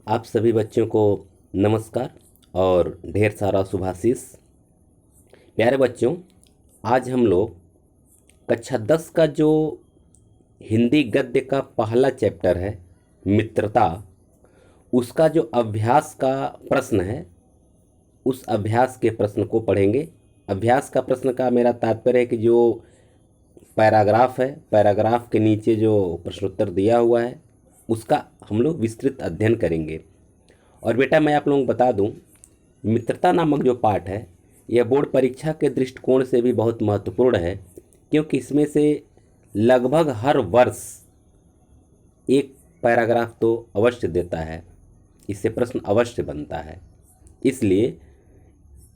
आप सभी बच्चों को नमस्कार और ढेर सारा शुभाशीष। प्यारे बच्चों, आज हम लोग कक्षा 10 का जो हिंदी गद्य का पहला चैप्टर है मित्रता, उसका जो अभ्यास का प्रश्न है उस अभ्यास के प्रश्न को पढ़ेंगे। अभ्यास का प्रश्न का मेरा तात्पर्य है कि जो पैराग्राफ है, पैराग्राफ के नीचे जो प्रश्नोत्तर दिया हुआ है उसका हम लोग विस्तृत अध्ययन करेंगे। और बेटा मैं आप लोगों को बता दूं, मित्रता नामक जो पाठ है यह बोर्ड परीक्षा के दृष्टिकोण से भी बहुत महत्वपूर्ण है, क्योंकि इसमें से लगभग हर वर्ष एक पैराग्राफ तो अवश्य देता है, इससे प्रश्न अवश्य बनता है। इसलिए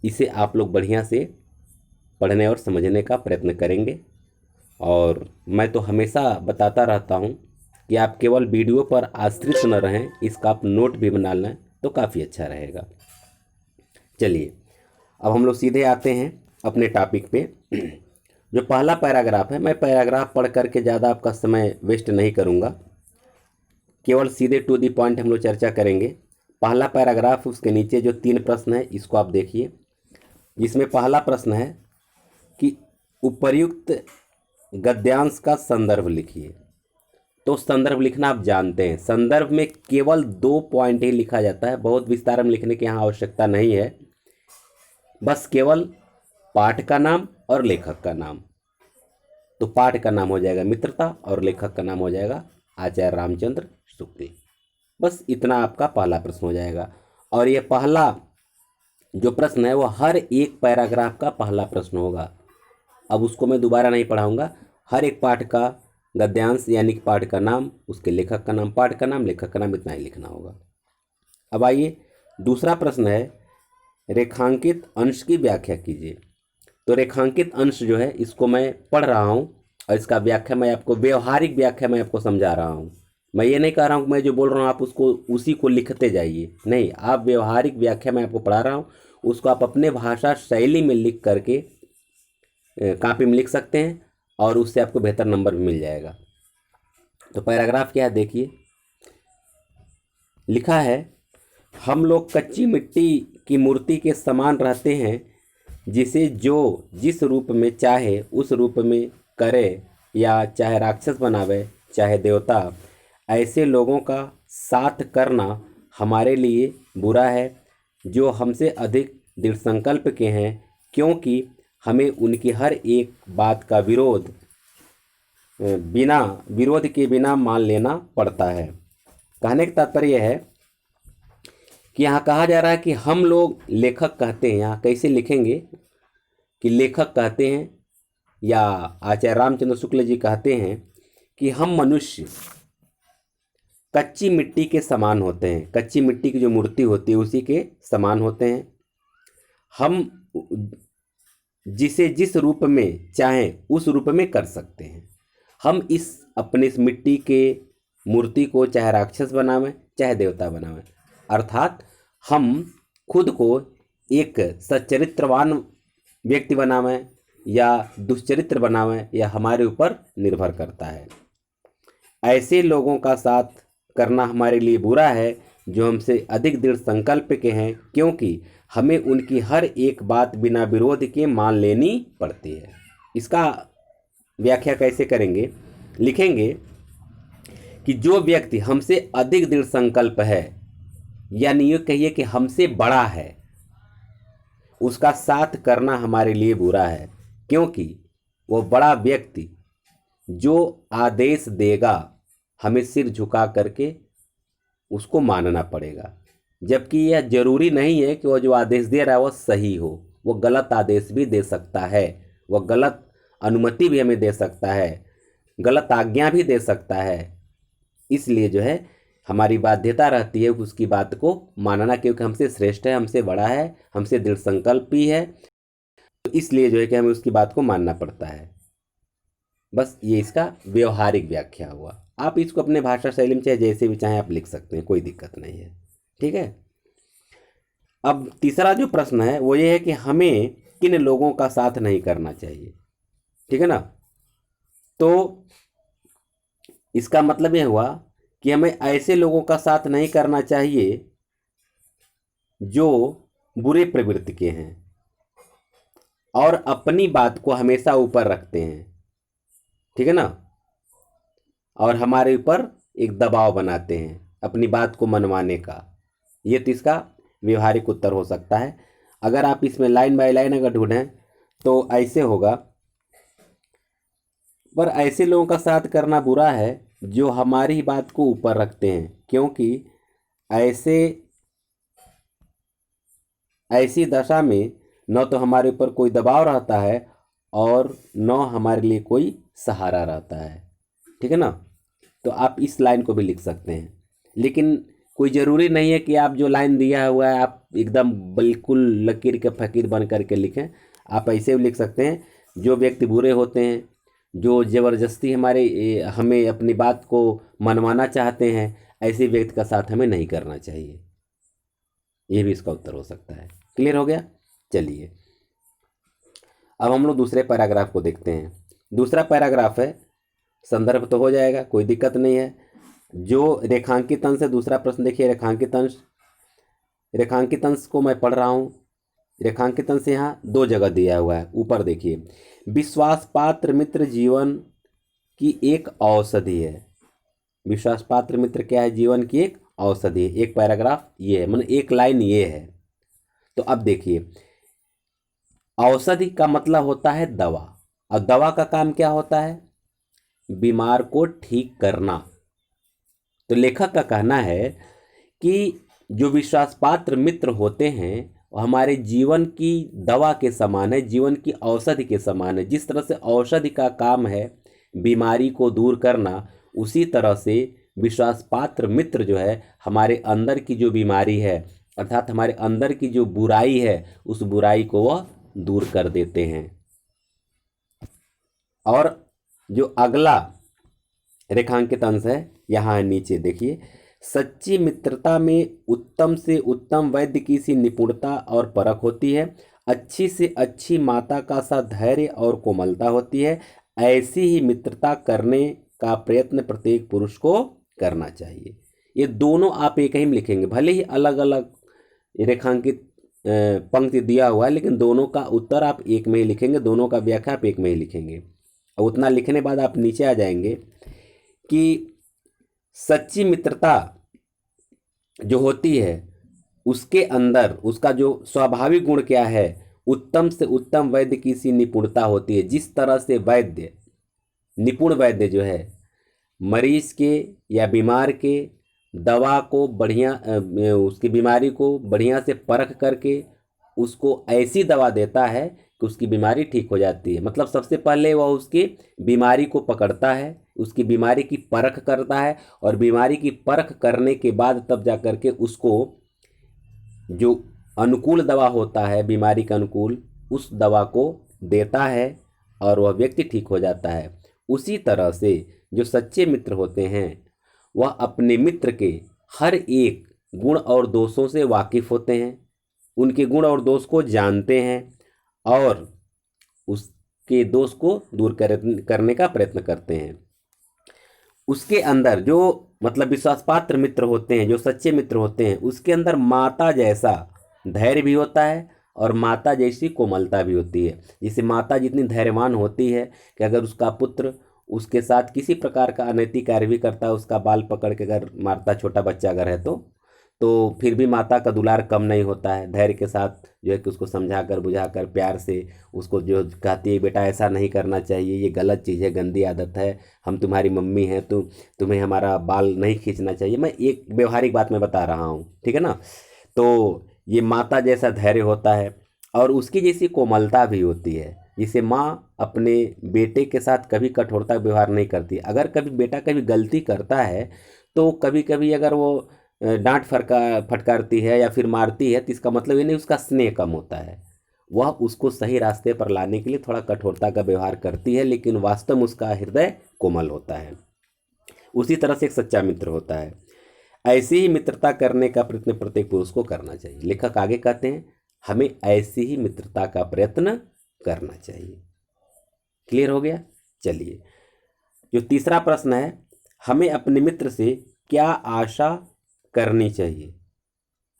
इसे आप लोग बढ़िया से पढ़ने और समझने का प्रयत्न करेंगे। और मैं तो हमेशा बताता रहता हूँ कि आप केवल वीडियो पर आश्रित न रहें, इसका आप नोट भी बना लें तो काफ़ी अच्छा रहेगा। चलिए अब हम लोग सीधे आते हैं अपने टॉपिक पे। जो पहला पैराग्राफ है, मैं पैराग्राफ पढ़ करके ज़्यादा आपका समय वेस्ट नहीं करूँगा, केवल सीधे टू दी पॉइंट हम लोग चर्चा करेंगे। पहला पैराग्राफ, उसके नीचे जो 3 प्रश्न है इसको आप देखिए। जिसमें पहला प्रश्न है कि उपर्युक्त गद्यांश का संदर्भ लिखिए। तो संदर्भ लिखना आप जानते हैं, संदर्भ में केवल 2 पॉइंट ही लिखा जाता है, बहुत विस्तार में लिखने की यहाँ आवश्यकता नहीं है। बस केवल पाठ का नाम और लेखक का नाम। तो पाठ का नाम हो जाएगा मित्रता और लेखक का नाम हो जाएगा आचार्य रामचंद्र शुक्ल। बस इतना आपका पहला प्रश्न हो जाएगा। और ये पहला जो प्रश्न है वो हर एक पैराग्राफ का पहला प्रश्न होगा। अब उसको मैं दोबारा नहीं पढ़ाऊँगा। हर एक पाठ का गद्यांश यानी कि पाठ का नाम, उसके लेखक का नाम, पाठ का नाम, लेखक का नाम, इतना ही लिखना होगा। अब आइए, दूसरा प्रश्न है रेखांकित अंश की व्याख्या कीजिए। तो रेखांकित अंश जो है इसको मैं पढ़ रहा हूँ और इसका व्याख्या मैं आपको, व्यवहारिक व्याख्या मैं आपको समझा रहा हूँ। मैं ये नहीं कह रहा हूँ कि मैं जो बोल रहा हूँ आप उसको उसी को लिखते जाइए, नहीं, आप व्यवहारिक व्याख्या मैं आपको पढ़ा रहा हूँ, उसको आप अपने भाषा शैली में लिख करके कॉपी में लिख सकते हैं और उससे आपको बेहतर नंबर भी मिल जाएगा। तो पैराग्राफ क्या है देखिए, लिखा है हम लोग कच्ची मिट्टी की मूर्ति के समान रहते हैं, जिसे जो जिस रूप में चाहे उस रूप में करे, या चाहे राक्षस बनावे चाहे देवता। ऐसे लोगों का साथ करना हमारे लिए बुरा है, जो हमसे अधिक दृढ़ संकल्प के हैं, क्योंकि हमें उनकी हर एक बात का विरोध के बिना मान लेना पड़ता है। कहने का तात्पर्य है कि यहाँ कहा जा रहा है कि हम लोग, लेखक कहते हैं, यहाँ कैसे लिखेंगे कि लेखक कहते हैं या आचार्य रामचंद्र शुक्ल जी कहते हैं कि हम मनुष्य कच्ची मिट्टी के समान होते हैं, कच्ची मिट्टी की जो मूर्ति होती है उसी के समान होते हैं। हम जिसे जिस रूप में चाहें उस रूप में कर सकते हैं। हम इस मिट्टी के मूर्ति को चाहे राक्षस बनावें चाहे देवता बनावें, अर्थात हम खुद को एक सच्चरित्रवान व्यक्ति बनावें या दुष्चरित्र बनावें, यह हमारे ऊपर निर्भर करता है। ऐसे लोगों का साथ करना हमारे लिए बुरा है, जो हमसे अधिक दृढ़ संकल्प के हैं, क्योंकि हमें उनकी हर एक बात बिना विरोध के मान लेनी पड़ती है। इसका व्याख्या कैसे करेंगे, लिखेंगे कि जो व्यक्ति हमसे अधिक दृढ़ संकल्प है, यानी ये कहिए कि हमसे बड़ा है, उसका साथ करना हमारे लिए बुरा है, क्योंकि वो बड़ा व्यक्ति जो आदेश देगा हमें सिर झुका करके उसको मानना पड़ेगा। जबकि यह जरूरी नहीं है कि वो जो आदेश दे रहा है वह सही हो, वो गलत आदेश भी दे सकता है, वह गलत अनुमति भी हमें दे सकता है, गलत आज्ञा भी दे सकता है। इसलिए जो है हमारी बाध्यता रहती है उसकी बात को मानना, क्योंकि हमसे श्रेष्ठ है, हमसे बड़ा है, हमसे दृढ़ संकल्पी है, तो इसलिए जो है कि हमें उसकी बात को मानना पड़ता है। बस ये इसका व्यवहारिक व्याख्या हुआ। आप इसको अपने भाषा शैली में चाहे जैसे भी चाहें आप लिख सकते हैं, कोई दिक्कत नहीं है, ठीक है। अब तीसरा जो प्रश्न है वो ये है कि हमें किन लोगों का साथ नहीं करना चाहिए, ठीक है ना। तो इसका मतलब ये हुआ कि हमें ऐसे लोगों का साथ नहीं करना चाहिए जो बुरे प्रवृत्ति के हैं और अपनी बात को हमेशा ऊपर रखते हैं, ठीक है ना, और हमारे ऊपर एक दबाव बनाते हैं अपनी बात को मनवाने का। ये तो इसका व्यवहारिक उत्तर हो सकता है। अगर आप इसमें लाइन बाय लाइन अगर ढूंढें तो ऐसे होगा, पर ऐसे लोगों का साथ करना बुरा है जो हमारी बात को ऊपर रखते हैं, क्योंकि ऐसे ऐसी दशा में न तो हमारे ऊपर कोई दबाव रहता है और न हमारे लिए कोई सहारा रहता है, ठीक है ना। तो आप इस लाइन को भी लिख सकते हैं, लेकिन कोई ज़रूरी नहीं है कि आप जो लाइन दिया हुआ है आप एकदम बिल्कुल लकीर के फकीर बन करके लिखें। आप ऐसे भी लिख सकते हैं, जो व्यक्ति बुरे होते हैं, जो ज़बरदस्ती हमें अपनी बात को मनवाना चाहते हैं, ऐसे व्यक्ति का साथ हमें नहीं करना चाहिए। ये भी इसका उत्तर हो सकता है। क्लियर हो गया। चलिए अब हम लोग दूसरे पैराग्राफ को देखते हैं। दूसरा पैराग्राफ है, संदर्भ तो हो जाएगा, कोई दिक्कत नहीं है। जो रेखांकित अंश है, दूसरा प्रश्न देखिए, रेखांकित अंश को मैं पढ़ रहा हूँ। रेखांकित अंश यहाँ दो जगह दिया हुआ है, ऊपर देखिए, विश्वास पात्र मित्र जीवन की एक औषधि है। विश्वास पात्र मित्र क्या है? जीवन की एक औषधि है। एक पैराग्राफ ये है, मतलब एक लाइन ये है। तो अब देखिए, औषधि का मतलब होता है दवा, और दवा का काम क्या होता है? बीमार को ठीक करना। तो लेखक का कहना है कि जो विश्वास पात्र मित्र होते हैं वो हमारे जीवन की दवा के समान है, जीवन की औषधि के समान है। जिस तरह से औषधि का काम है बीमारी को दूर करना, उसी तरह से विश्वास पात्र मित्र जो है हमारे अंदर की जो बीमारी है, अर्थात हमारे अंदर की जो बुराई है, उस बुराई को वह दूर कर देते हैं। और जो अगला रेखांकित अंश है यहाँ नीचे देखिए, सच्ची मित्रता में उत्तम से उत्तम वैद्य की सी निपुणता और परख होती है, अच्छी से अच्छी माता का सा धैर्य और कोमलता होती है। ऐसी ही मित्रता करने का प्रयत्न प्रत्येक पुरुष को करना चाहिए। ये दोनों आप एक ही में लिखेंगे, भले ही अलग अलग रेखांकित पंक्ति दिया हुआ है, लेकिन दोनों का उत्तर आप एक में ही लिखेंगे, दोनों का व्याख्या आप एक में ही लिखेंगे। और उतना लिखने बाद आप नीचे आ जाएंगे कि सच्ची मित्रता जो होती है उसके अंदर उसका जो स्वाभाविक गुण क्या है? उत्तम से उत्तम वैद्य की सी निपुणता होती है। जिस तरह से वैद्य, निपुण वैद्य जो है, मरीज के या बीमार के दवा को बढ़िया उसकी बीमारी को बढ़िया से परख करके उसको ऐसी दवा देता है कि उसकी बीमारी ठीक हो जाती है। मतलब सबसे पहले वह उसकी बीमारी को पकड़ता है, उसकी बीमारी की परख करता है, और बीमारी की परख करने के बाद तब जा कर के उसको जो अनुकूल दवा होता है, बीमारी के अनुकूल, उस दवा को देता है और वह व्यक्ति ठीक हो जाता है। उसी तरह से जो सच्चे मित्र होते हैं वह अपने मित्र के हर एक गुण और दोषों से वाकिफ़ होते हैं, उनके गुण और दोष को जानते हैं और उसके दोष को दूर करने का प्रयत्न करते हैं। उसके अंदर जो मतलब विश्वास पात्र मित्र होते हैं, जो सच्चे मित्र होते हैं, उसके अंदर माता जैसा धैर्य भी होता है और माता जैसी कोमलता भी होती है। जैसे माता जितनी धैर्यवान होती है कि अगर उसका पुत्र उसके साथ किसी प्रकार का अनैतिक कार्य भी करता है, उसका बाल पकड़ के अगर मारता, छोटा बच्चा अगर है तो फिर भी माता का दुलार कम नहीं होता है। धैर्य के साथ जो है कि उसको समझा कर, बुझा कर, प्यार से उसको जो कहती है, बेटा ऐसा नहीं करना चाहिए, ये गलत चीज़ है, गंदी आदत है, हम तुम्हारी मम्मी हैं, तुम्हें हमारा बाल नहीं खींचना चाहिए। मैं एक व्यवहारिक बात मैं बता रहा हूँ, ठीक है ना। तो ये माता जैसा धैर्य होता है और उसकी जैसी कोमलता भी होती है। जिसे माँ अपने बेटे के साथ कभी कठोरता का व्यवहार नहीं करती। अगर कभी बेटा कभी गलती करता है तो कभी कभी अगर वो डांट फटकारती है या फिर मारती है, तो इसका मतलब ये नहीं उसका स्नेह कम होता है। वह उसको सही रास्ते पर लाने के लिए थोड़ा कठोरता का व्यवहार करती है, लेकिन वास्तव में उसका हृदय कोमल होता है। उसी तरह से एक सच्चा मित्र होता है। ऐसी ही मित्रता करने का प्रयत्न प्रत्येक पुरुष को करना चाहिए। लेखक आगे कहते हैं, हमें ऐसी ही मित्रता का प्रयत्न करना चाहिए। क्लियर हो गया। चलिए, जो तीसरा प्रश्न है, हमें अपने मित्र से क्या आशा करनी चाहिए,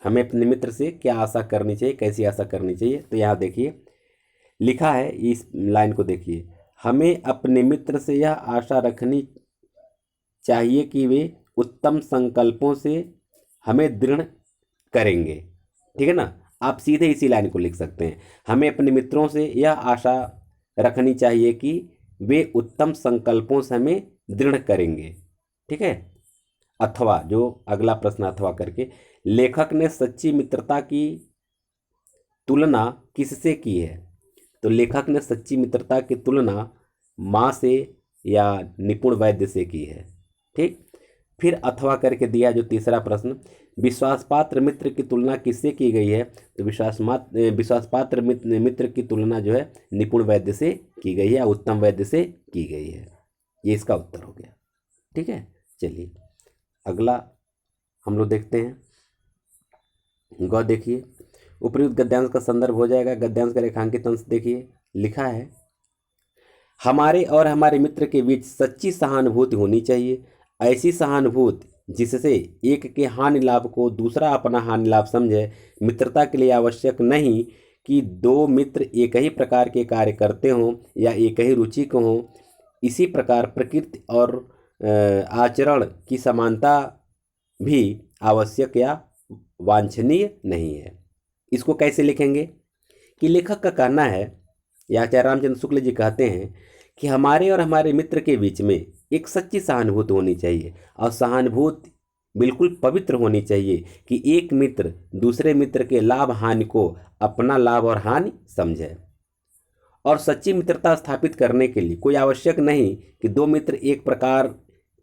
हमें अपने मित्र से क्या आशा करनी चाहिए, कैसी आशा करनी चाहिए। तो यहाँ देखिए लिखा है, इस लाइन को देखिए, हमें अपने मित्र से यह आशा रखनी चाहिए कि वे उत्तम संकल्पों से हमें दृढ़ करेंगे। ठीक है ना, आप सीधे इसी लाइन को लिख सकते हैं, हमें अपने मित्रों से यह आशा रखनी चाहिए कि वे उत्तम संकल्पों से हमें दृढ़ करेंगे। ठीक है, अथवा जो अगला प्रश्न अथवा करके, लेखक ने सच्ची मित्रता की तुलना किससे की है। तो लेखक ने सच्ची मित्रता की तुलना माँ से या निपुण वैद्य से की है। ठीक, फिर अथवा करके दिया जो तीसरा प्रश्न, विश्वासपात्र मित्र की तुलना किससे की गई है। तो विश्वासपात्र मित्र की तुलना जो है निपुण वैद्य से की गई है या उत्तम वैद्य से की गई है। ये इसका उत्तर हो गया। ठीक है, चलिए अगला हम लोग देखते हैं। गौ देखिए, उपयुक्त गद्यांश का संदर्भ हो जाएगा। गद्यांश का रेखांकित अंश देखिए, लिखा है, हमारे और हमारे मित्र के बीच सच्ची सहानुभूति होनी चाहिए। ऐसी सहानुभूति जिससे एक के हानि लाभ को दूसरा अपना हानि लाभ समझे। मित्रता के लिए आवश्यक नहीं कि दो मित्र एक ही प्रकार के कार्य करते हों या एक ही रुचि के हों। इसी प्रकार प्रकृति और आचरण की समानता भी आवश्यक या वांछनीय नहीं है। इसको कैसे लिखेंगे कि लेखक का कहना है, या आचार्य रामचंद्र शुक्ल जी कहते हैं कि हमारे और हमारे मित्र के बीच में एक सच्ची सहानुभूति होनी चाहिए और सहानुभूति बिल्कुल पवित्र होनी चाहिए कि एक मित्र दूसरे मित्र के लाभ हानि को अपना लाभ और हानि समझे। और सच्ची मित्रता स्थापित करने के लिए कोई आवश्यक नहीं कि दो मित्र एक प्रकार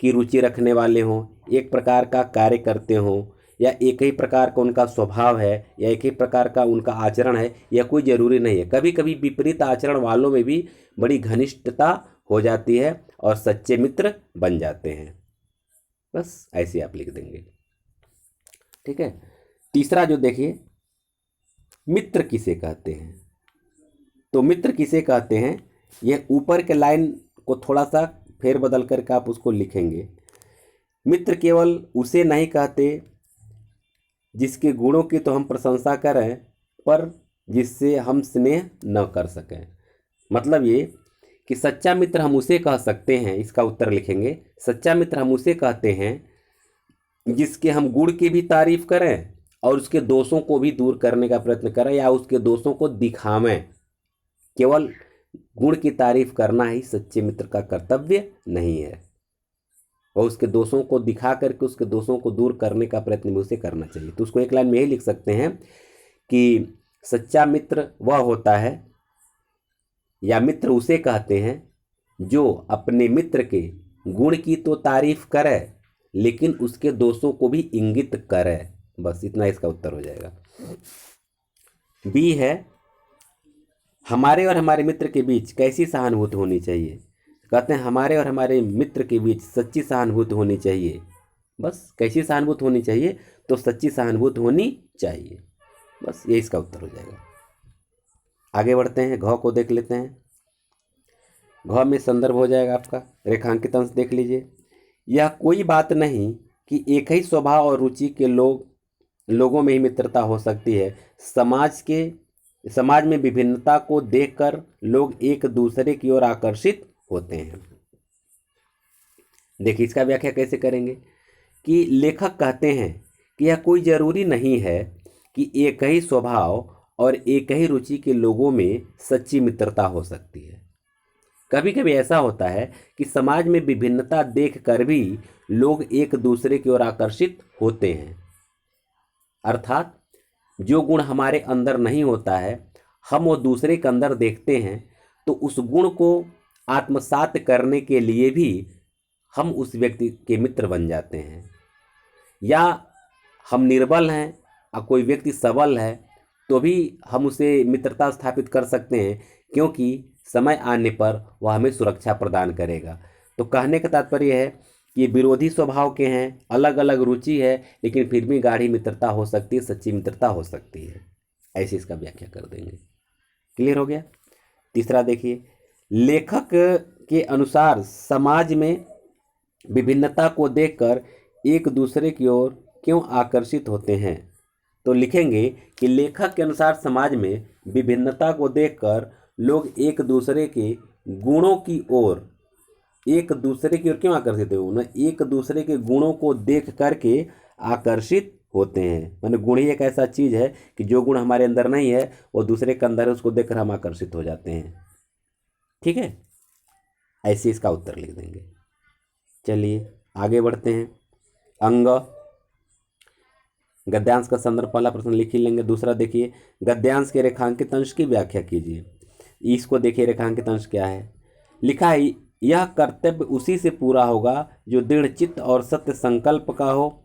की रुचि रखने वाले हों, एक प्रकार का कार्य करते हों, या एक ही प्रकार का उनका स्वभाव है या एक ही प्रकार का उनका आचरण है, यह कोई ज़रूरी नहीं है। कभी कभी विपरीत आचरण वालों में भी बड़ी घनिष्ठता हो जाती है और सच्चे मित्र बन जाते हैं। बस ऐसे आप लिख देंगे। ठीक है, तीसरा जो देखिए, मित्र किसे कहते हैं। तो मित्र किसे कहते हैं, यह ऊपर के लाइन को थोड़ा सा फेर बदल करके आप उसको लिखेंगे। मित्र केवल उसे नहीं कहते जिसके गुणों की तो हम प्रशंसा करें पर जिससे हम स्नेह न कर सकें। मतलब ये कि सच्चा मित्र हम उसे कह सकते हैं, इसका उत्तर लिखेंगे, सच्चा मित्र हम उसे कहते हैं जिसके हम गुण की भी तारीफ करें और उसके दोषों को भी दूर करने का प्रयत्न करें या उसके दोषों को दिखावें। केवल गुण की तारीफ करना ही सच्चे मित्र का कर्तव्य नहीं है, और उसके दोषों को दिखा करके उसके दोषों को दूर करने का प्रयत्न भी उसे करना चाहिए। तो उसको एक लाइन में यही लिख सकते हैं कि सच्चा मित्र वह होता है या मित्र उसे कहते हैं जो अपने मित्र के गुण की तो तारीफ करे लेकिन उसके दोषों को भी इंगित करे। बस इतना इसका उत्तर हो जाएगा। बी है, हमारे और हमारे मित्र के बीच कैसी सहानुभूति होनी चाहिए। कहते हैं हमारे और हमारे मित्र के बीच सच्ची सहानुभूति होनी चाहिए। बस कैसी सहानुभूति होनी चाहिए, तो सच्ची सहानुभूति होनी चाहिए। बस ये इसका उत्तर हो जाएगा। आगे बढ़ते हैं, घ को देख लेते हैं। घ में संदर्भ हो जाएगा आपका, रेखांकित अंश देख लीजिए। यह कोई बात नहीं कि एक ही स्वभाव और रुचि के लोगों में ही मित्रता हो सकती है। समाज में विभिन्नता को देखकर लोग एक दूसरे की ओर आकर्षित होते हैं। देखिए इसका व्याख्या कैसे करेंगे कि लेखक कहते हैं कि यह कोई जरूरी नहीं है कि एक ही स्वभाव और एक ही रुचि के लोगों में सच्ची मित्रता हो सकती है। कभी कभी ऐसा होता है कि समाज में विभिन्नता देखकर भी लोग एक दूसरे की ओर आकर्षित होते हैं। अर्थात जो गुण हमारे अंदर नहीं होता है, हम वो दूसरे के अंदर देखते हैं, तो उस गुण को आत्मसात करने के लिए भी हम उस व्यक्ति के मित्र बन जाते हैं। या हम निर्बल हैं और कोई व्यक्ति सबल है तो भी हम उसे मित्रता स्थापित कर सकते हैं, क्योंकि समय आने पर वह हमें सुरक्षा प्रदान करेगा। तो कहने का तात्पर्य है कि विरोधी स्वभाव के हैं, अलग अलग रुचि है, लेकिन फिर भी गाढ़ी मित्रता हो सकती है, सच्ची मित्रता हो सकती है। ऐसे इसका व्याख्या कर देंगे। क्लियर हो गया। तीसरा देखिए, लेखक के अनुसार समाज में विभिन्नता को देखकर एक दूसरे की ओर क्यों आकर्षित होते हैं? तो लिखेंगे कि लेखक के अनुसार समाज में विभिन्नता को देखकर लोग एक दूसरे के गुणों की ओर क्यों आकर्षित है? उन्हें एक दूसरे के गुणों को देख करके आकर्षित होते हैं। माने गुण ही एक ऐसा चीज है कि जो गुण हमारे अंदर नहीं है वो दूसरे के अंदर है, उसको देखकर हम आकर्षित हो जाते हैं। ठीक है, ऐसे इसका उत्तर लिख देंगे। चलिए आगे बढ़ते हैं। अंग गद्यांश का संदर्भ पहला प्रश्न लिख ही लेंगे। दूसरा देखिए, गद्यांश के रेखांकित अंश की व्याख्या कीजिए। इसको देखिए, रेखांकित अंश क्या है? लिखा है, यह कर्तव्य उसी से पूरा होगा जो दृढ़ चित्त और सत्य संकल्प का हो।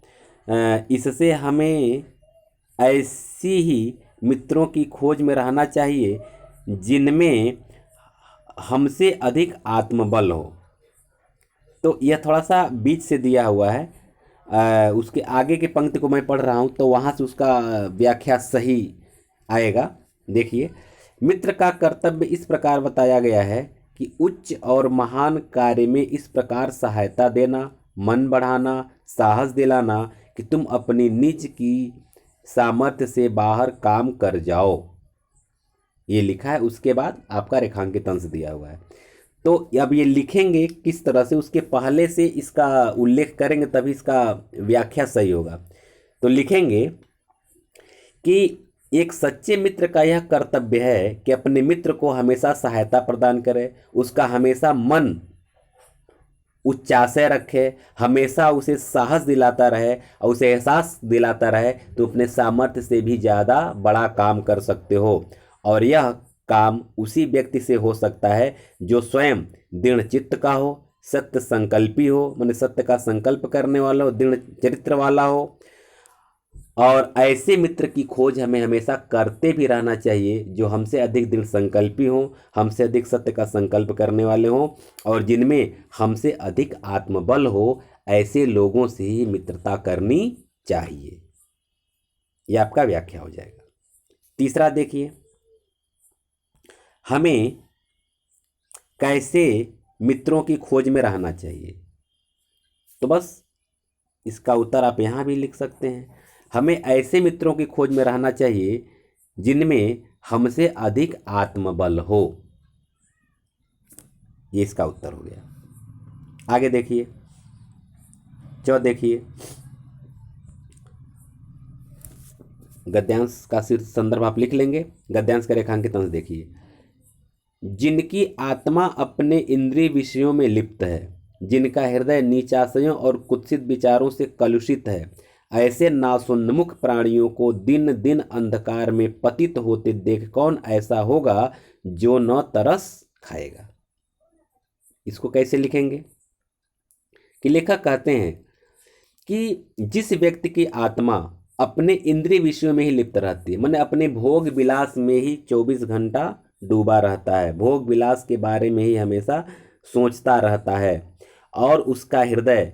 इससे हमें ऐसी ही मित्रों की खोज में रहना चाहिए जिनमें हमसे अधिक आत्मबल हो। तो यह थोड़ा सा बीच से दिया हुआ है, उसके आगे की पंक्ति को मैं पढ़ रहा हूँ तो वहाँ से उसका व्याख्या सही आएगा। देखिए, मित्र का कर्तव्य इस प्रकार बताया गया है कि उच्च और महान कार्य में इस प्रकार सहायता देना, मन बढ़ाना, साहस दिलाना कि तुम अपनी निज की सामर्थ्य से बाहर काम कर जाओ। ये लिखा है। उसके बाद आपका रेखांकित अंश दिया हुआ है। तो अब ये लिखेंगे किस तरह से, उसके पहले से इसका उल्लेख करेंगे तभी इसका व्याख्या सही होगा। तो लिखेंगे कि एक सच्चे मित्र का यह कर्तव्य है कि अपने मित्र को हमेशा सहायता प्रदान करे, उसका हमेशा मन उच्चाशय रखे, हमेशा उसे साहस दिलाता रहे और उसे एहसास दिलाता रहे तो अपने सामर्थ्य से भी ज़्यादा बड़ा काम कर सकते हो। और यह काम उसी व्यक्ति से हो सकता है जो स्वयं दृढ़ चित्त का हो, सत्य संकल्पी हो, माने सत्य का संकल्प करने वाला हो, दृढ़ चरित्र वाला हो। और ऐसे मित्र की खोज हमें हमेशा करते भी रहना चाहिए जो हमसे अधिक दृढ़ संकल्पी हों, हमसे अधिक सत्य का संकल्प करने वाले हों और जिनमें हमसे अधिक आत्मबल हो। ऐसे लोगों से ही मित्रता करनी चाहिए। यह आपका व्याख्या हो जाएगा। तीसरा देखिए, हमें कैसे मित्रों की खोज में रहना चाहिए। तो बस इसका उत्तर आप यहाँ भी लिख सकते हैं। हमें ऐसे मित्रों की खोज में रहना चाहिए जिनमें हमसे अधिक आत्मबल हो। ये इसका उत्तर हो गया। आगे देखिए, देखिए, गद्यांश का शीर्ष संदर्भ आप लिख लेंगे। गद्यांश का रेखांकित अंश देखिए, जिनकी आत्मा अपने इंद्रिय विषयों में लिप्त है, जिनका हृदय नीचाशयों और कुत्सित विचारों से कलुषित है, ऐसे नासोन्मुख प्राणियों को दिन दिन अंधकार में पतित होते देख कौन ऐसा होगा जो न तरस खाएगा। इसको कैसे लिखेंगे कि लेखक कहते हैं कि जिस व्यक्ति की आत्मा अपने इंद्रिय विषयों में ही लिप्त रहती है, माने अपने भोग विलास में ही 24 घंटा डूबा रहता है, भोग विलास के बारे में ही हमेशा सोचता रहता है और उसका हृदय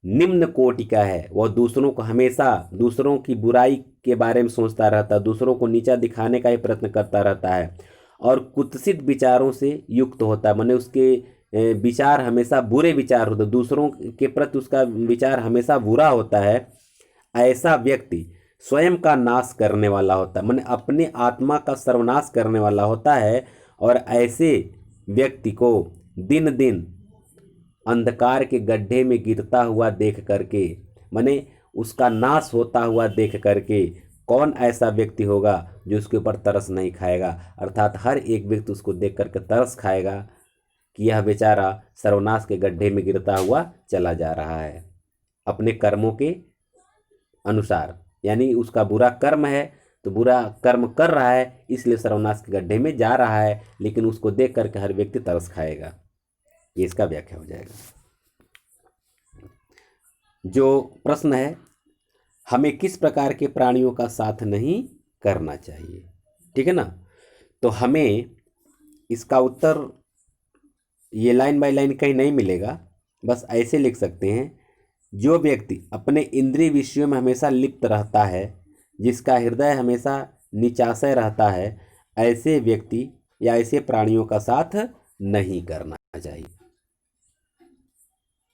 निम्न कोटि का है, वह दूसरों को हमेशा दूसरों की बुराई के बारे में सोचता रहता है, दूसरों को नीचा दिखाने का ही प्रयत्न करता रहता है और कुत्सित विचारों से युक्त होता है, माने उसके विचार हमेशा बुरे विचार होते, दूसरों के प्रति उसका विचार हमेशा बुरा होता है। ऐसा व्यक्ति स्वयं का नाश करने वाला होता है, माने अपने आत्मा का सर्वनाश करने वाला होता है। और ऐसे व्यक्ति को दिन दिन अंधकार के गड्ढे में गिरता हुआ देख करके, माने उसका नाश होता हुआ देख करके कौन ऐसा व्यक्ति होगा जो उसके ऊपर तरस नहीं खाएगा। अर्थात हर एक व्यक्ति उसको देख करके तरस खाएगा कि यह बेचारा सर्वनाश के गड्ढे में गिरता हुआ चला जा रहा है अपने कर्मों के अनुसार, यानी उसका बुरा कर्म है तो बुरा कर्म कर रहा है इसलिए सर्वनाश के गड्ढे में जा रहा है, लेकिन उसको देख करके हर व्यक्ति तरस खाएगा। ये इसका व्याख्या हो जाएगा। जो प्रश्न है, हमें किस प्रकार के प्राणियों का साथ नहीं करना चाहिए, ठीक है ना। तो हमें इसका उत्तर ये लाइन बाय लाइन कहीं नहीं मिलेगा, बस ऐसे लिख सकते हैं, जो व्यक्ति अपने इंद्रिय विषयों में हमेशा लिप्त रहता है, जिसका हृदय हमेशा निचाशय रहता है, ऐसे व्यक्ति या ऐसे प्राणियों का साथ नहीं करना चाहिए।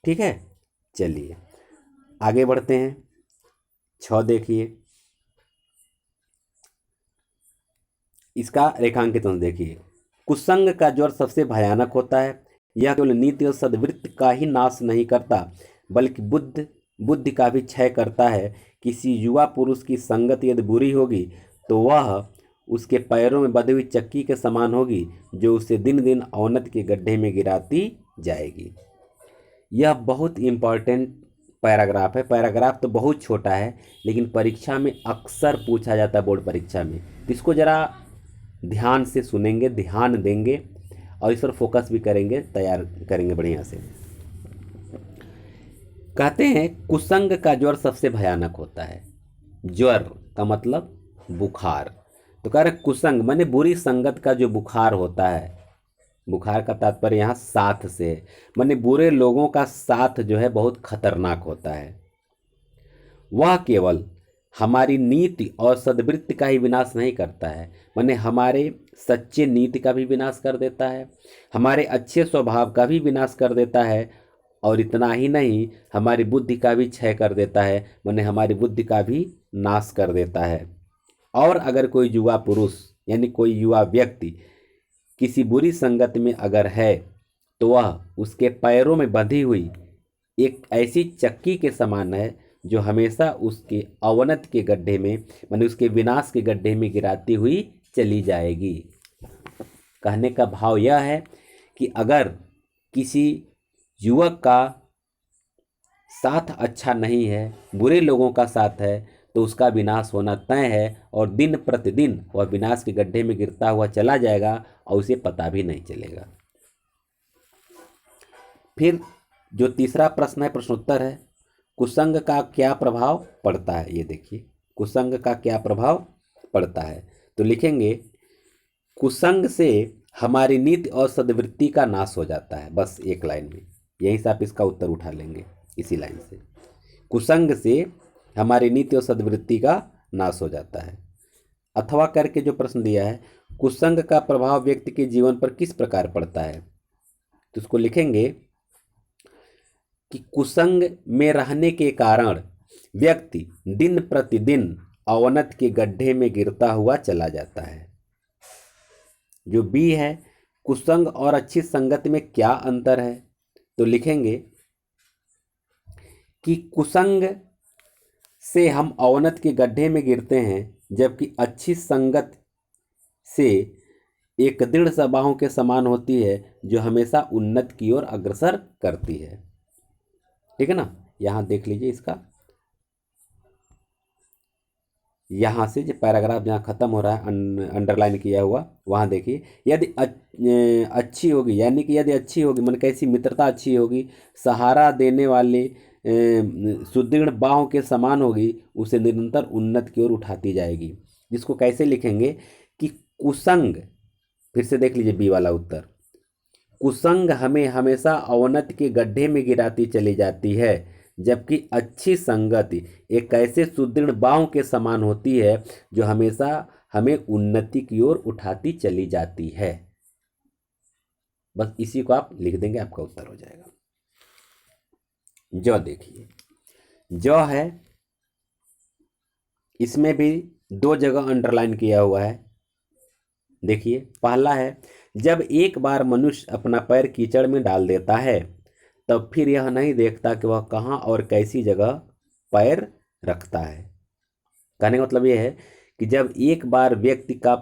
ठीक है, चलिए आगे बढ़ते हैं। 6 देखिए, इसका रेखांकित देखिए। कुसंग का ज्वर सबसे भयानक होता है। यह केवल नीति और सद्वृत्ति का ही नाश नहीं करता, बल्कि बुद्धि का भी क्षय करता है। किसी युवा पुरुष की संगत यदि बुरी होगी तो वह उसके पैरों में बंधी हुई चक्की के समान होगी, जो उसे दिन दिन अवनति के गड्ढे में गिराती जाएगी। यह बहुत इम्पॉर्टेंट पैराग्राफ है। पैराग्राफ तो बहुत छोटा है, लेकिन परीक्षा में अक्सर पूछा जाता है, बोर्ड परीक्षा में। तो इसको ज़रा ध्यान से सुनेंगे, ध्यान देंगे और इस पर फोकस भी करेंगे, तैयार करेंगे बढ़िया से। कहते हैं कुसंग का ज्वर सबसे भयानक होता है। ज्वर का मतलब बुखार। तो कह रहे कुसंग माने बुरी संगत का जो बुखार होता है, बुखार का तात्पर्य यहाँ साथ से है, माने बुरे लोगों का साथ जो है बहुत खतरनाक होता है। वह केवल हमारी नीति और सद्वृत्ति का ही विनाश नहीं करता है, माने हमारे सच्चे नीति का भी विनाश कर देता है, हमारे अच्छे स्वभाव का भी विनाश कर देता है, और इतना ही नहीं, हमारी बुद्धि का भी क्षय कर देता है, माने हमारी बुद्धि का भी नाश कर देता है। और अगर कोई युवा पुरुष यानी कोई युवा व्यक्ति किसी बुरी संगत में अगर है, तो वह उसके पैरों में बंधी हुई एक ऐसी चक्की के समान है, जो हमेशा उसके अवनत के गड्ढे में, माने उसके विनाश के गड्ढे में गिराती हुई चली जाएगी। कहने का भाव यह है कि अगर किसी युवक का साथ अच्छा नहीं है, बुरे लोगों का साथ है, तो उसका विनाश होना तय है, और दिन प्रतिदिन वह विनाश के गड्ढे में गिरता हुआ चला जाएगा और उसे पता भी नहीं चलेगा। फिर जो तीसरा प्रश्न है, प्रश्नोत्तर है, कुसंग का क्या प्रभाव पड़ता है। ये देखिए, कुसंग का क्या प्रभाव पड़ता है। तो लिखेंगे कुसंग से हमारी नीति और सद्वृत्ति का नाश हो जाता है। बस एक लाइन में, यहीं से आप इसका उत्तर उठा लेंगे, इसी लाइन से। कुसंग से हमारी नीति और सद्वृत्ति का नाश हो जाता है। अथवा करके जो प्रश्न दिया है, कुसंग का प्रभाव व्यक्ति के जीवन पर किस प्रकार पड़ता है। तो उसको लिखेंगे कि कुसंग में रहने के कारण व्यक्ति दिन प्रतिदिन अवनत के गड्ढे में गिरता हुआ चला जाता है। जो बी है, कुसंग और अच्छी संगत में क्या अंतर है। तो लिखेंगे कि कुसंग से हम अवनत के गड्ढे में गिरते हैं, जबकि अच्छी संगत से एक दृढ़ सबाहों के समान होती है, जो हमेशा उन्नत की ओर अग्रसर करती है। ठीक है ना। यहाँ देख लीजिए, इसका यहाँ से जो पैराग्राफ जहाँ खत्म हो रहा है अंडरलाइन किया हुआ, वहाँ देखिए, यदि अच्छी होगी, यानी कि यदि अच्छी होगी मन कैसी मित्रता अच्छी होगी, सहारा देने वाले सुदृढ़ बाहों के समान होगी, उसे निरंतर उन्नत की ओर उठाती जाएगी। जिसको कैसे लिखेंगे कि कुसंग, फिर से देख लीजिए बी वाला उत्तर, कुसंग हमें हमेशा अवनत के गड्ढे में गिराती चली जाती है, जबकि अच्छी संगति एक ऐसे सुदृढ़ बाहों के समान होती है, जो हमेशा हमें उन्नति की ओर उठाती चली जाती है। बस इसी को आप लिख देंगे, आपका उत्तर हो जाएगा। जो देखिए, जो है इसमें भी 2 जगह अंडरलाइन किया हुआ है। देखिए, पहला है, जब एक बार मनुष्य अपना पैर कीचड़ में डाल देता है, तब फिर यह नहीं देखता कि वह कहाँ और कैसी जगह पैर रखता है। कहने का मतलब यह है कि जब एक बार व्यक्ति का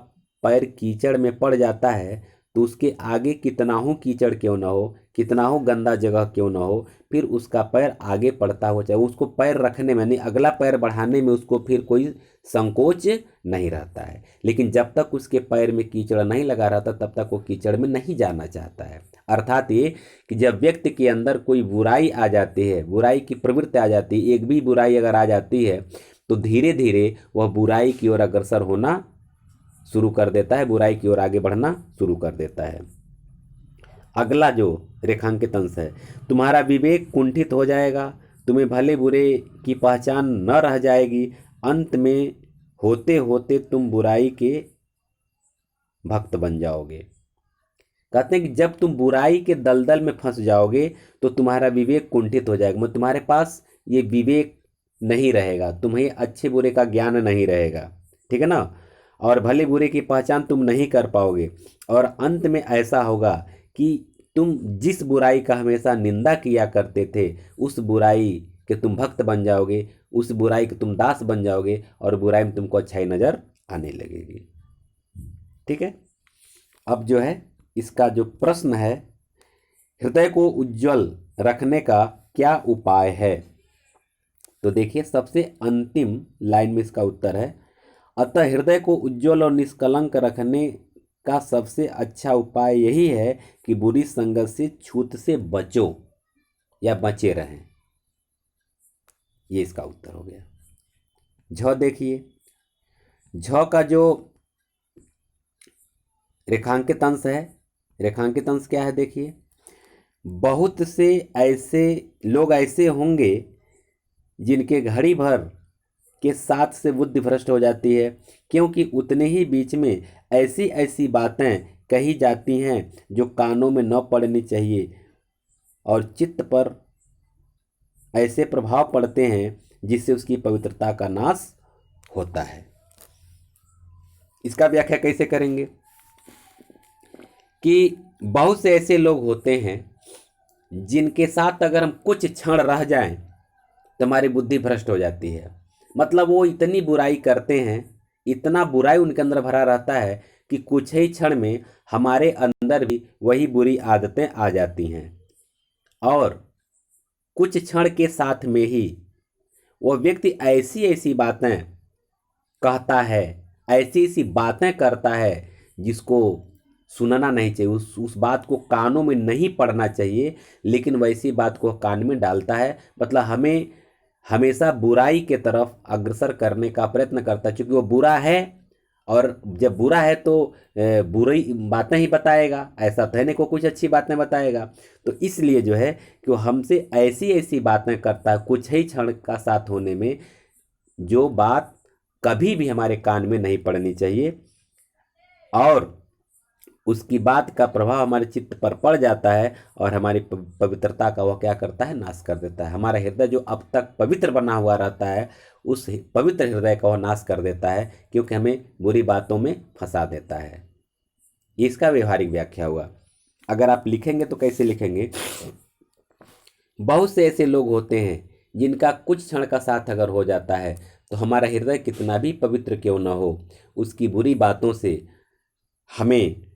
पैर कीचड़ में पड़ जाता है, तो उसके आगे कितना हो कीचड़ क्यों ना हो, कितना हो गंदा जगह क्यों ना हो, फिर उसका पैर आगे पड़ता हो, चाहे उसको पैर रखने में नहीं, अगला पैर बढ़ाने में उसको फिर कोई संकोच नहीं रहता है। लेकिन जब तक उसके पैर में कीचड़ नहीं लगा रहता, तब तक वो कीचड़ में नहीं जाना चाहता है। अर्थात ये कि जब व्यक्ति के अंदर कोई बुराई आ जाती है, बुराई की प्रवृत्ति आ जाती है, एक भी बुराई अगर आ जाती है, तो धीरे धीरे वह बुराई की ओर अग्रसर होना शुरू कर देता है, बुराई की ओर आगे बढ़ना शुरू कर देता है। अगला जो रेखांकित अंश है, तुम्हारा विवेक कुंठित हो जाएगा, तुम्हें भले बुरे की पहचान न रह जाएगी, अंत में होते होते तुम बुराई के भक्त बन जाओगे। कहते हैं कि जब तुम बुराई के दलदल में फंस जाओगे, तो तुम्हारा विवेक कुंठित हो जाएगा, मतलब तुम्हारे पास ये विवेक नहीं रहेगा, तुम्हें अच्छे बुरे का ज्ञान नहीं रहेगा, ठीक है ना। और भले बुरे की पहचान तुम नहीं कर पाओगे, और अंत में ऐसा होगा कि तुम जिस बुराई का हमेशा निंदा किया करते थे उस बुराई के तुम भक्त बन जाओगे, उस बुराई के तुम दास बन जाओगे, और बुराई में तुमको अच्छाई नज़र आने लगेगी, ठीक है। अब जो है इसका जो प्रश्न है, हृदय को उज्जवल रखने का क्या उपाय है, तो देखिए सबसे अंतिम लाइन में इसका उत्तर है, अतः हृदय को उज्जवल और निष्कलंक रखने का सबसे अच्छा उपाय यही है कि बुरी संगत से छूत से बचो या बचे रहें। ये इसका उत्तर हो गया। झ देखिए, झ का जो रेखांकित अंश है, रेखांकित अंश क्या है देखिए, बहुत से ऐसे लोग ऐसे होंगे जिनके घड़ी भर के साथ से बुद्धि भ्रष्ट हो जाती है, क्योंकि उतने ही बीच में ऐसी ऐसी बातें कही जाती हैं जो कानों में न पड़नी चाहिए, और चित्त पर ऐसे प्रभाव पड़ते हैं जिससे उसकी पवित्रता का नाश होता है। इसका व्याख्या कैसे करेंगे कि बहुत से ऐसे लोग होते हैं जिनके साथ अगर हम कुछ क्षण रह जाएं तो हमारी बुद्धि भ्रष्ट हो जाती है। मतलब वो इतनी बुराई करते हैं, इतना बुराई उनके अंदर भरा रहता है कि कुछ ही क्षण में हमारे अंदर भी वही बुरी आदतें आ जाती हैं, और कुछ क्षण के साथ में ही वो व्यक्ति ऐसी ऐसी बातें कहता है, ऐसी ऐसी बातें करता है जिसको सुनना नहीं चाहिए, उस बात को कानों में नहीं पड़ना चाहिए, लेकिन वैसी बात को कान में डालता है। मतलब हमें हमेशा बुराई के तरफ अग्रसर करने का प्रयत्न करता है, क्योंकि वो बुरा है, और जब बुरा है तो बुरी बातें ही बताएगा, ऐसा तो है नहीं को कुछ अच्छी बातें बताएगा। तो इसलिए जो है कि वो हमसे ऐसी ऐसी बातें करता है कुछ ही क्षण का साथ होने में, जो बात कभी भी हमारे कान में नहीं पड़नी चाहिए, और उसकी बात का प्रभाव हमारे चित्त पर पड़ जाता है, और हमारी पवित्रता का वह क्या करता है, नाश कर देता है। हमारा हृदय जो अब तक पवित्र बना हुआ रहता है, उस पवित्र हृदय का वह नाश कर देता है, क्योंकि हमें बुरी बातों में फंसा देता है। ये इसका व्यवहारिक व्याख्या हुआ। अगर आप लिखेंगे तो कैसे लिखेंगे, बहुत से ऐसे लोग होते हैं जिनका कुछ क्षण का साथ अगर हो जाता है तो हमारा हृदय कितना भी पवित्र क्यों न हो, उसकी बुरी बातों से हमें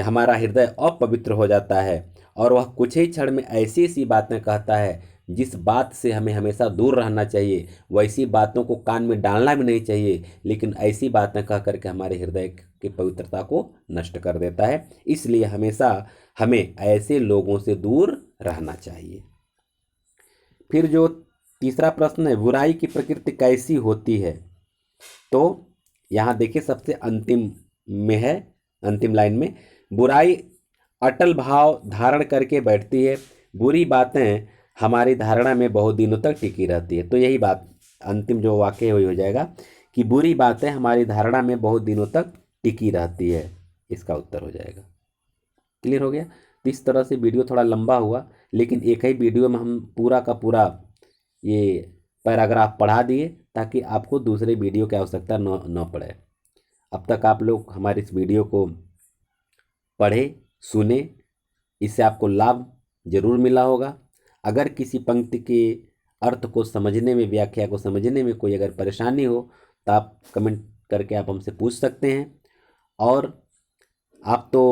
हमारा हृदय अपवित्र हो जाता है, और वह कुछ ही क्षण में ऐसी ऐसी बातें कहता है जिस बात से हमें हमेशा दूर रहना चाहिए, वैसी बातों को कान में डालना भी नहीं चाहिए, लेकिन ऐसी बातें कह करके हमारे हृदय की पवित्रता को नष्ट कर देता है। इसलिए हमेशा हमें ऐसे लोगों से दूर रहना चाहिए। फिर जो तीसरा प्रश्न है, बुराई की प्रकृति कैसी होती है, तो यहाँ देखिए सबसे अंतिम में है, अंतिम लाइन में, बुराई अटल भाव धारण करके बैठती है, बुरी बातें हमारी धारणा में बहुत दिनों तक टिकी रहती है। तो यही बात अंतिम जो वाक्य वही हो जाएगा कि बुरी बातें हमारी धारणा में बहुत दिनों तक टिकी रहती है, इसका उत्तर हो जाएगा। क्लियर हो गया। तो इस तरह से वीडियो थोड़ा लंबा हुआ, लेकिन एक ही वीडियो में हम पूरा का पूरा ये पैराग्राफ पढ़ा दिए ताकि आपको दूसरे वीडियो की आवश्यकता न पड़े। अब तक आप लोग हमारे इस वीडियो को पढ़े सुने, इससे आपको लाभ जरूर मिला होगा। अगर किसी पंक्ति के अर्थ को समझने में, व्याख्या को समझने में कोई अगर परेशानी हो तो आप कमेंट करके आप हमसे पूछ सकते हैं। और आप तो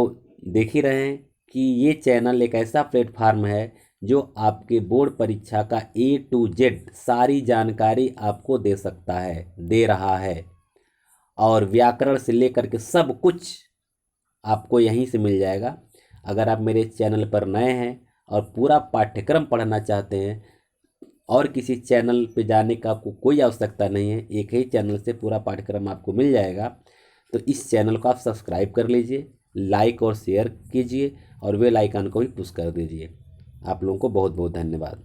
देख ही रहे हैं कि ये चैनल एक ऐसा प्लेटफार्म है जो आपके बोर्ड परीक्षा का A to Z सारी जानकारी आपको दे सकता है, दे रहा है, और व्याकरण से लेकर के सब कुछ आपको यहीं से मिल जाएगा। अगर आप मेरे चैनल पर नए हैं और पूरा पाठ्यक्रम पढ़ना चाहते हैं, और किसी चैनल पे जाने का आपको कोई आवश्यकता नहीं है, एक ही चैनल से पूरा पाठ्यक्रम आपको मिल जाएगा। तो इस चैनल को आप सब्सक्राइब कर लीजिए, लाइक और शेयर कीजिए, और बेल आइकन को भी पुश कर दीजिए। आप लोगों को बहुत बहुत धन्यवाद।